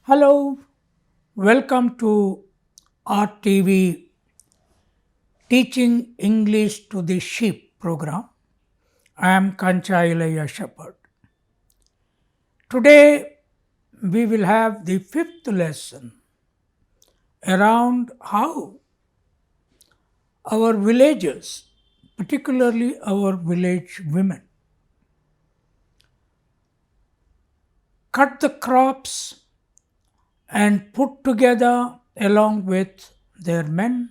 Hello, welcome to RTV Teaching English to the Sheep program. I am Kancha Ilaiah Shepherd. Today we will have the fifth lesson around how our villagers, particularly our village women, cut the crops and put together along with their men,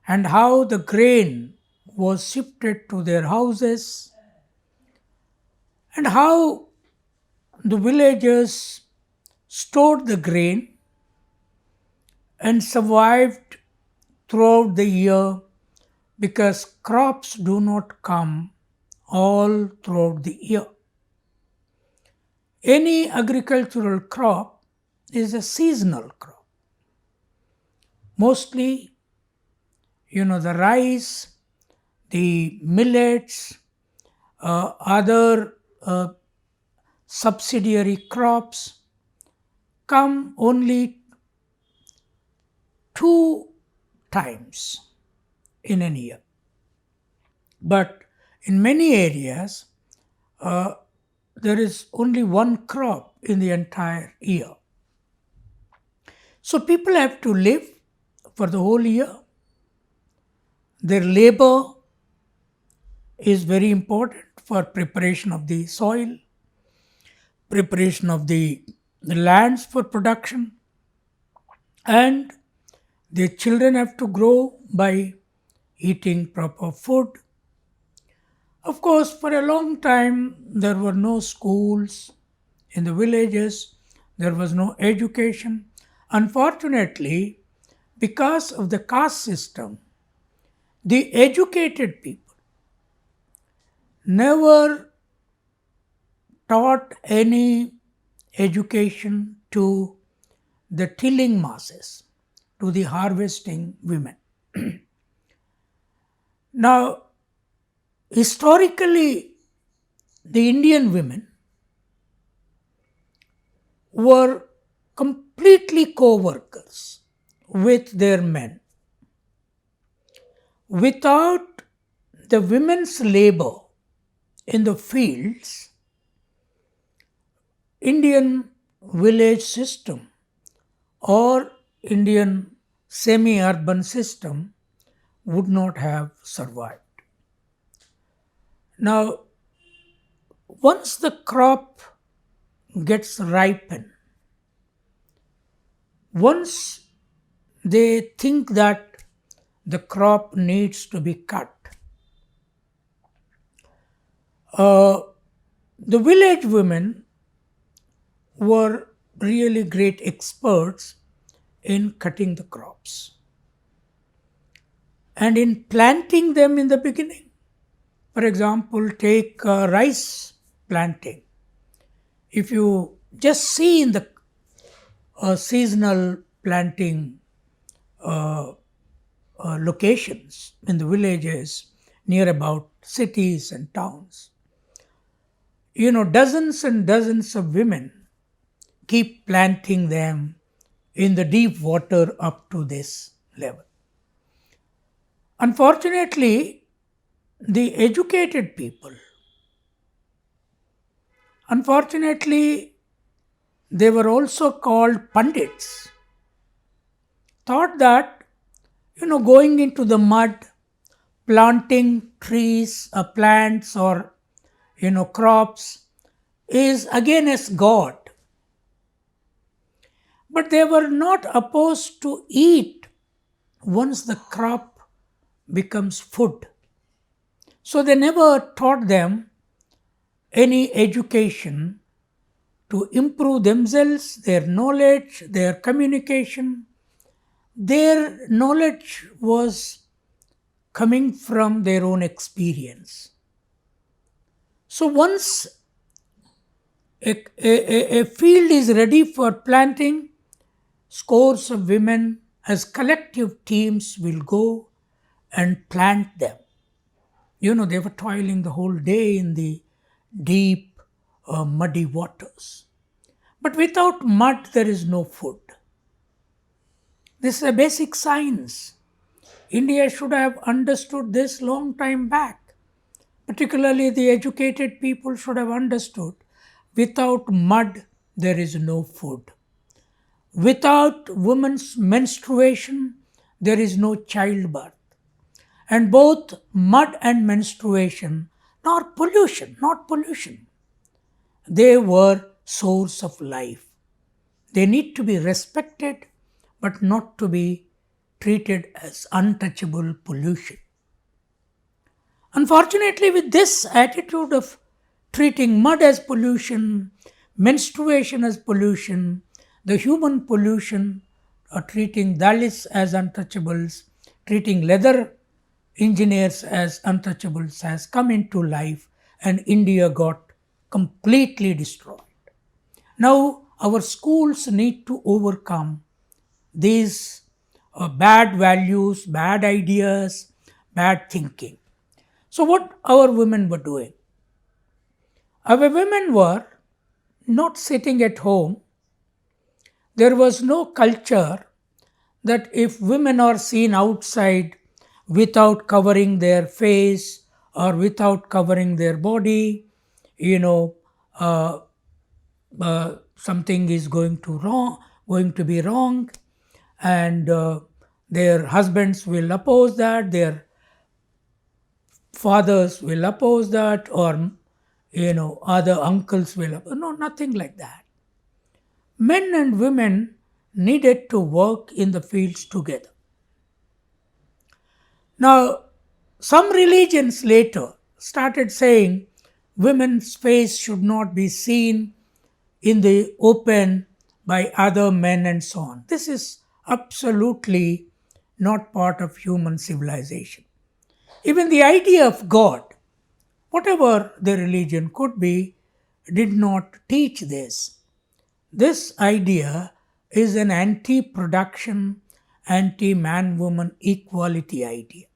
and how the grain was shifted to their houses, and how the villagers stored the grain and survived throughout the year because crops do not come all throughout the year. Any agricultural crop is a seasonal crop. Mostly, the rice, the millets, other subsidiary crops come only 2 times in a year. But in many areas, there is only one crop in the entire year. So people have to live for the whole year. Their labor is very important for preparation of the soil, preparation of the lands for production, and their children have to grow by eating proper food. Of course, for a long time, there were no schools in the villages, there was no education. Unfortunately, because of the caste system, the educated people never taught any education to the tilling masses, to the harvesting women. Now, historically, the Indian women were completely co-workers with their men. Without the women's labor in the fields, Indian village system or Indian semi-urban system would not have survived. Now, once the crop gets ripened, once they think that the crop needs to be cut, the village women were really great experts in cutting the crops and in planting them in the beginning. For example, take rice planting. If you just see in the seasonal planting locations in the villages near about cities and towns, dozens and dozens of women keep planting them in the deep water up to this level. Unfortunately, the educated people, they were also called pundits, thought that, going into the mud, planting trees, plants or, crops is against God. But they were not opposed to eat once the crop becomes food. So they never taught them any education to improve themselves, their knowledge, their communication. Their knowledge was coming from their own experience. So once a field is ready for planting, scores of women as collective teams will go and plant them. They were toiling the whole day in the deep, muddy waters. But without mud, there is no food. This is a basic science. India should have understood this long time back. Particularly the educated people should have understood without mud, there is no food. Without women's menstruation, there is no childbirth. And both mud and menstruation, not pollution, they were source of life. They need to be respected, but not to be treated as untouchable pollution. Unfortunately, with this attitude of treating mud as pollution, menstruation as pollution, the human pollution, or treating Dalits as untouchables, treating leather engineers as untouchables has come into life, and India got completely destroyed. Now, our schools need to overcome these bad values, bad ideas, bad thinking. So, what our women were doing? Our women were not sitting at home. There was no culture that if women are seen outside without covering their face or without covering their body, you know, uh, something is going to be wrong, and their husbands will oppose that, their fathers will oppose that, or other uncles will no, nothing like that. Men and women needed to work in the fields together. Now, some religions later started saying women's face should not be seen in the open by other men and so on. This is absolutely not part of human civilization. Even the idea of God, whatever the religion could be, did not teach this. This idea is an anti production, anti man woman equality idea.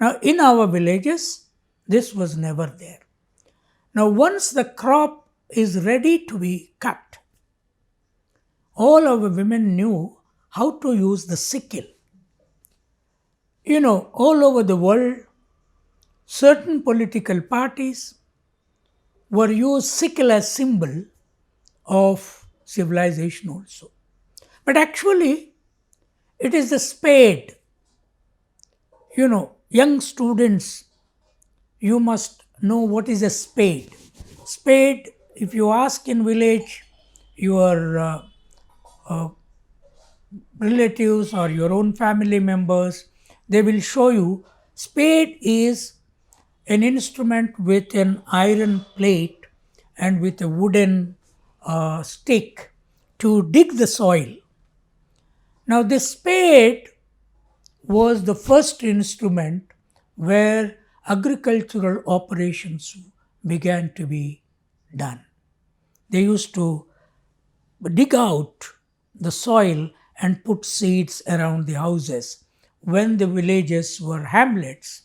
Now, in our villages, this was never there. Now, once the crop is ready to be cut, all our women knew how to use the sickle. All over the world, certain political parties were used sickle as symbol of civilization also. But actually, it is the spade. Young students, you must know what is a spade. Spade, if you ask in village, your relatives or your own family members, they will show you spade is an instrument with an iron plate and with a wooden stick to dig the soil. Now, the spade was the first instrument where agricultural operations began to be done. They used to dig out the soil and put seeds around the houses. When the villages were hamlets,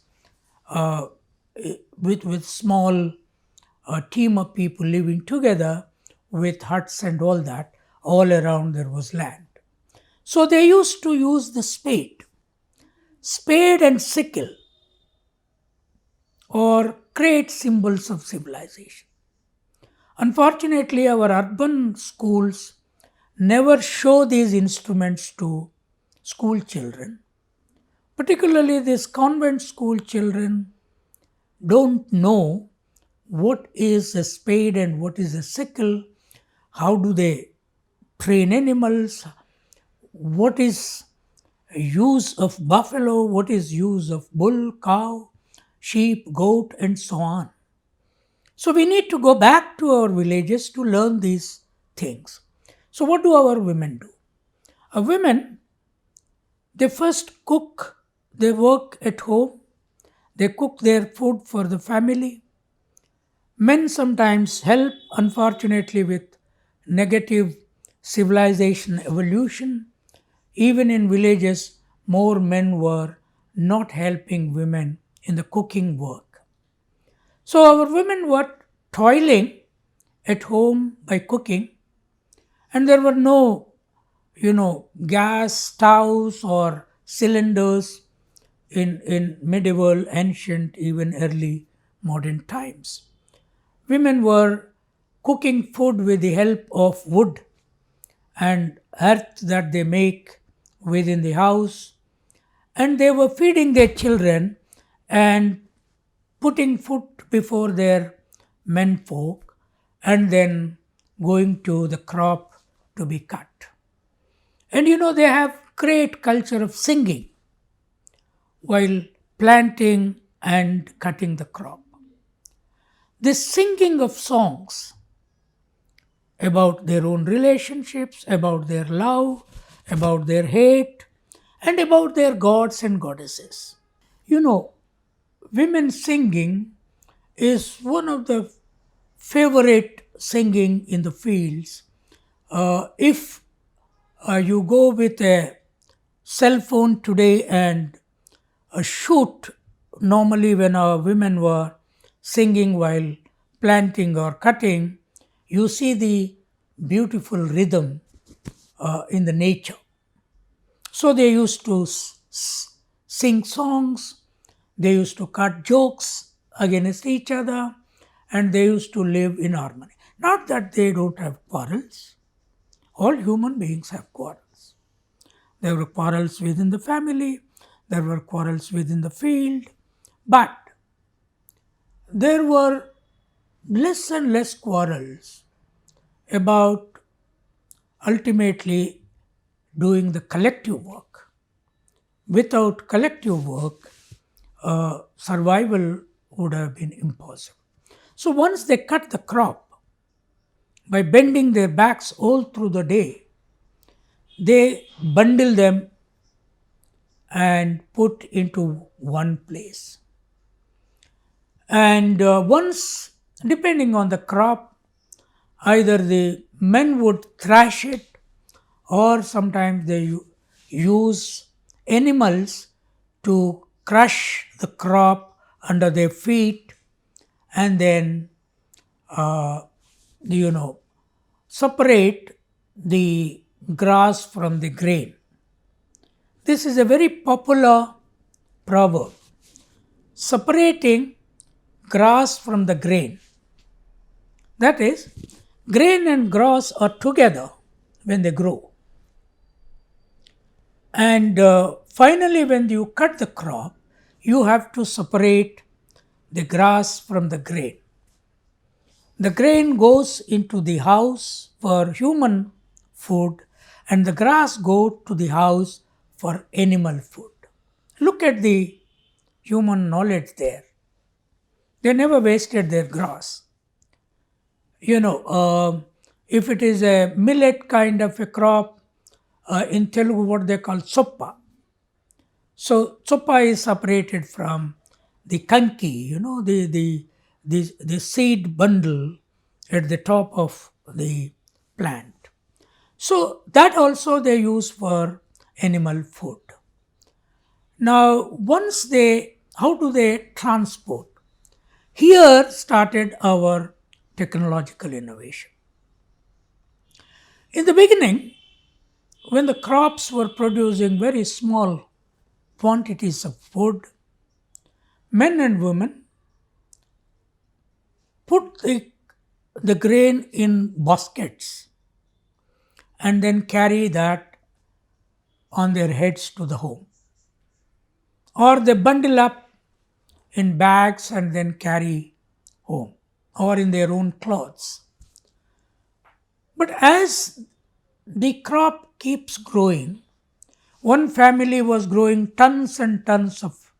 with small team of people living together with huts and all that, all around there was land. So they used to use the spade and sickle, or great symbols of civilization. Unfortunately, our urban schools never show these instruments to school children. Particularly, these convent school children don't know what is a spade and what is a sickle, how do they train animals, what is use of buffalo, what is use of bull, cow, sheep, goat, and so on. So we need to go back to our villages to learn these things. So what do our women do? Our women, they first cook, they work at home, they cook their food for the family. Men sometimes help, unfortunately, with negative civilization evolution. Even in villages, more men were not helping women in the cooking work. So our women were toiling at home by cooking, And there were no, gas stoves or cylinders in medieval, ancient, even early modern times. Women were cooking food with the help of wood and earth that they make within the house, and they were feeding their children and putting food before their menfolk, and then going to the crop to be cut. And they have great culture of singing while planting and cutting the crop. This singing of songs about their own relationships, about their love, about their hate, and about their gods and goddesses. You know, women singing is one of the favorite singing in the fields. If you go with a cell phone today and shoot, normally when our women were singing while planting or cutting, you see the beautiful rhythm in the nature. So they used to sing songs, they used to cut jokes against each other, and they used to live in harmony. Not that they don't have quarrels, all human beings have quarrels. There were quarrels within the family, there were quarrels within the field, but there were less and less quarrels about ultimately doing the collective work. Without collective work, survival would have been impossible. So once they cut the crop, by bending their backs all through the day, they bundle them and put into one place. And once, depending on the crop, either the men would thrash it, or sometimes they use animals to crush the crop under their feet, and then you know separate the grass from the grain. This is a very popular proverb, separating grass from the grain. That is, grain and grass are together when they grow. And finally, when you cut the crop, you have to separate the grass from the grain. The grain goes into the house for human food, and the grass goes to the house for animal food. Look at the human knowledge there. They never wasted their grass. If it is a millet kind of a crop, in Telugu what they call soppa. So soppa is separated from the kanki, the seed bundle at the top of the plant. So that also they use for animal food. Now, how do they transport? Here started our technological innovation. In the beginning, when the crops were producing very small quantities of food, men and women put the grain in baskets and then carry that on their heads to the home. Or they bundle up in bags and then carry home, or in their own clothes. But as the crop keeps growing, one family was growing tons and tons of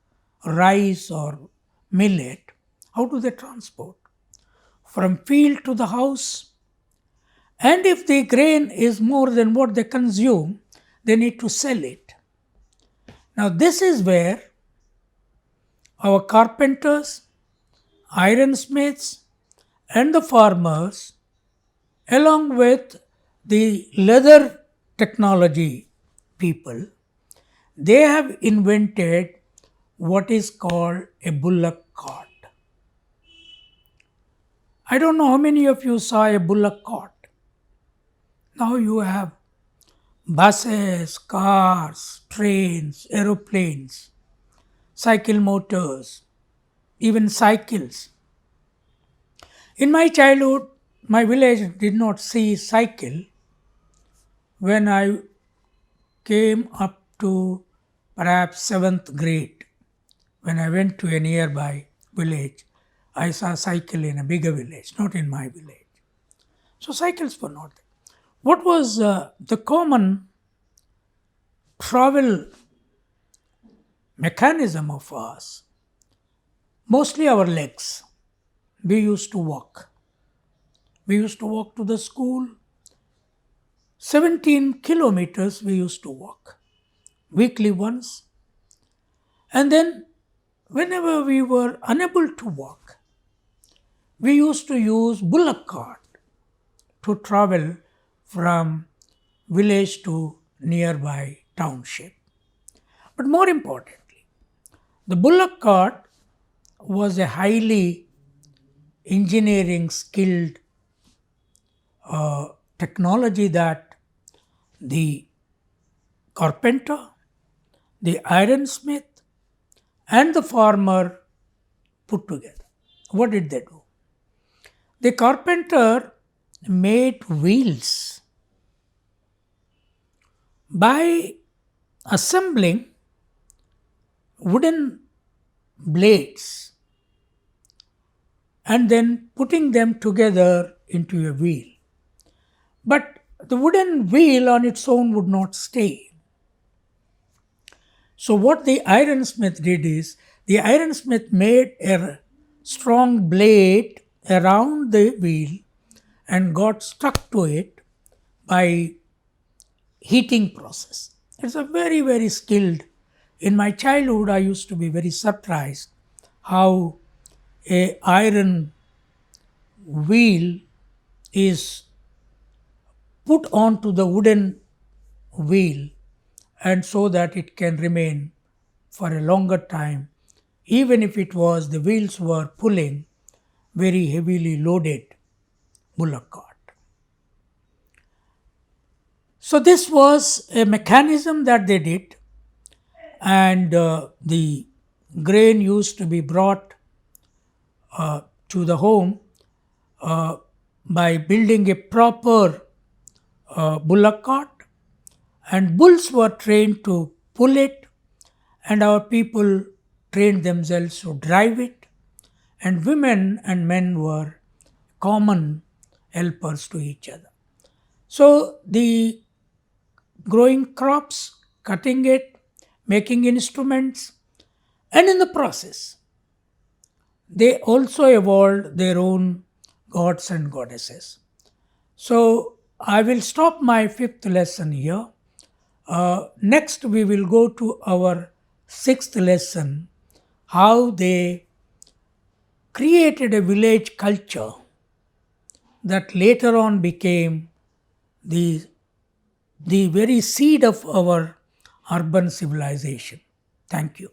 rice or millet. How do they transport? From field to the house. And if the grain is more than what they consume, they need to sell it. Now, this is where our carpenters, ironsmiths, and the farmers, along with the leather technology people, they have invented what is called a bullock cart. I don't know how many of you saw a bullock cart. Now you have buses, cars, trains, aeroplanes, cycle motors, even cycles. In my childhood, my village did not see cycle. When I came up to perhaps 7th grade, when I went to a nearby village, I saw cycle in a bigger village, not in my village. So cycles were not there. What was the common travel mechanism of us? Mostly our legs. We used to walk. We used to walk to the school. 17 kilometers we used to walk weekly once. And then whenever we were unable to walk, we used to use bullock cart to travel from village to nearby township. But more importantly, the bullock cart was a highly engineering skilled technology that the carpenter, the ironsmith, and the farmer put together. What did they do? The carpenter made wheels by assembling wooden blades and then putting them together into a wheel. But the wooden wheel on its own would not stay. So what the ironsmith did is, the ironsmith made a strong blade around the wheel and got stuck to it by heating process. It's a very, very skilled. In my childhood, I used to be very surprised how a iron wheel is put onto the wooden wheel, and so that it can remain for a longer time, even if the wheels were pulling very heavily loaded bullock cart. So this was a mechanism that they did, and the grain used to be brought to the home by building a proper bullock cart, and bulls were trained to pull it, and our people trained themselves to drive it, and women and men were common helpers to each other. So the growing crops, cutting it, making instruments, and in the process, they also evolved their own gods and goddesses. So I will stop my 5th lesson here. Next, we will go to our 6th lesson, how they created a village culture that later on became the very seed of our urban civilization. Thank you.